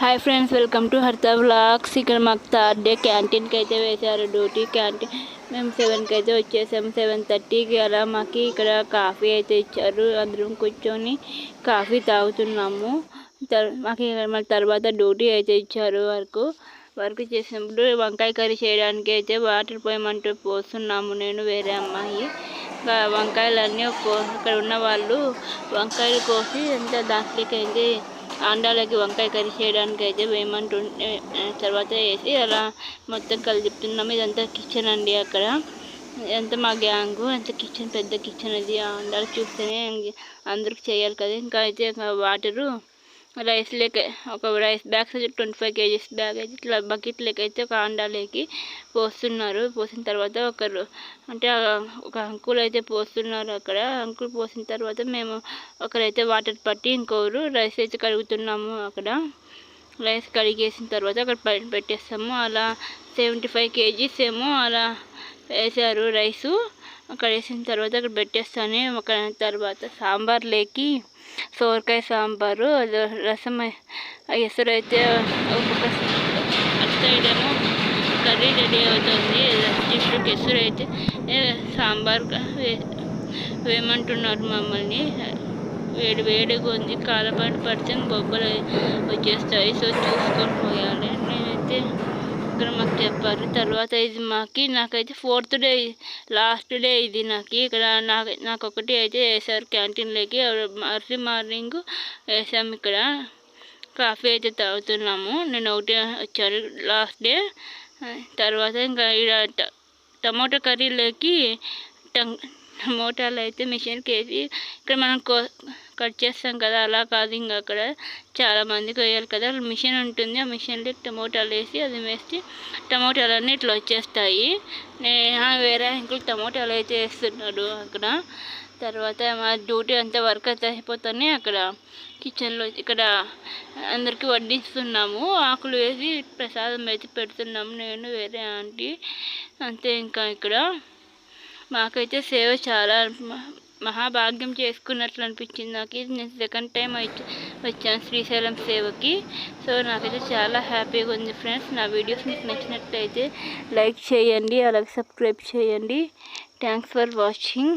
Hi friends, welcome to హరిత vlogs. ఇక్కడ మాకు థర్డ్ డే క్యాంటీన్కి అయితే వేశారు డ్యూటీ. క్యాంటీన్ మేము 7కి అయితే వచ్చేసాము. 7:30కి అలా మాకు ఇక్కడ కాఫీ అయితే ఇచ్చారు. అందరం కూర్చొని కాఫీ తాగుతున్నాము. మాకు మళ్ళీ తర్వాత డ్యూటీ అయితే ఇచ్చారు. వర్క్ చేసినప్పుడు వంకాయ కర్రీ చేయడానికి అయితే వాటర్ పోయమంటూ పోస్తున్నాము. నేను వేరే అమ్మాయి వంకాయలన్నీ అక్కడ ఉన్న వాళ్ళు వంకాయలు కోసి అంత దాంట్లోకి అయితే అండాలకి వంకాయ కర్రీ చేయడానికి అయితే వేయమంటుంటే తర్వాత వేసి అలా మొత్తం కలిపిస్తున్నాము. ఇదంతా కిచెన్ అండి. అక్కడ ఇదంతా మా గ్యాంగు. అంత కిచెన్, పెద్ద కిచెన్. అది అండాలు చూస్తేనే అందరికి చేయాలి కదా. ఇంకా అయితే వాటరు రైస్ లేక ఒక రైస్ బ్యాగ్స్ 25 kgs బ్యాగ్ అయితే ఇట్లా బకెట్ లెక్క అయితే ఒక అండాలేకి పోస్తున్నారు. పోసిన తర్వాత ఒక అంకుల్ అయితే పోస్తున్నారు. అక్కడ అంకుల్ పోసిన తర్వాత మేము ఒకరైతే వాటర్ పట్టి ఇంకొకరు రైస్ అయితే కడుగుతున్నాము. అక్కడ రైస్ కడిగేసిన తర్వాత అక్కడ పెట్టేస్తాము. అలా 75 kgs ఏమో అలా వేసారు రైసు. అక్కడ వేసిన తర్వాత అక్కడ పెట్టేస్తాను. ఒక తర్వాత సాంబార్ లేకి సోరకాయ సాంబారు, రసం ఎసరు అయితే ఒక్కొక్క అటు సైడ్ ఏమో కర్రీ రెడీ అవుతుంది. ఇప్పుడు ఎసరు అయితే సాంబార్ వేయమంటున్నారు మమ్మల్ని. వేడిగా ఉంది. కాలపాటు పడితే బొబ్బలు వచ్చేస్తాయి. సో చూసుకొని పోయాలి. నేనైతే ఇక్కడ మాకు చెప్పారు. తర్వాత ఇది నాకైతే 4th డే లాస్ట్ డే ఇది. ఇక్కడ నాకు ఒకటి అయితే వేసారు క్యాంటీన్లోకి. అర్లీ మార్నింగ్ వేసాము. ఇక్కడ కాఫీ అయితే తాగుతున్నాము. నేను ఒకటి వచ్చాను లాస్ట్ డే. తర్వాత ఇంకా ఇక్కడ టమాటో కర్రీలోకి టమోటాలు అయితే మిషన్కి వేసి ఇక్కడ మనం కట్ చేస్తాం కదా, అలా కాదు. ఇంకా అక్కడ చాలామందికి వేయాలి కదా, మిషన్ ఉంటుంది. ఆ మిషన్లో టమోటాలు వేసి అది వేస్తే టమోటాలన్నీ ఇట్లా వచ్చేస్తాయి. వేరే ఇంకొక టమోటాలు అయితే వేస్తున్నాడు అక్కడ. తర్వాత మా డ్యూటీ అంతా వర్క్ అయితే అయిపోతానే అక్కడ కిచెన్లో ఇక్కడ అందరికీ వడ్డిస్తున్నాము. ఆకులు వేసి ప్రసాదం అయితే పెడుతున్నాము. నేను వేరే ఆంటీ అంతే. ఇంకా ఇక్కడ మాకైతే సేవ చాలా మహాభాగ్యం చేసుకున్నట్లు అనిపించింది నాకు. ఇది నేను 2nd టైం వచ్చాను శ్రీశైలం సేవకి. సో నాకైతే చాలా హ్యాపీగా ఉంది ఫ్రెండ్స్. నా వీడియోస్ మీకు నచ్చినట్లయితే లైక్ చేయండి, అలాగే సబ్స్క్రైబ్ చేయండి. Thanks for watching.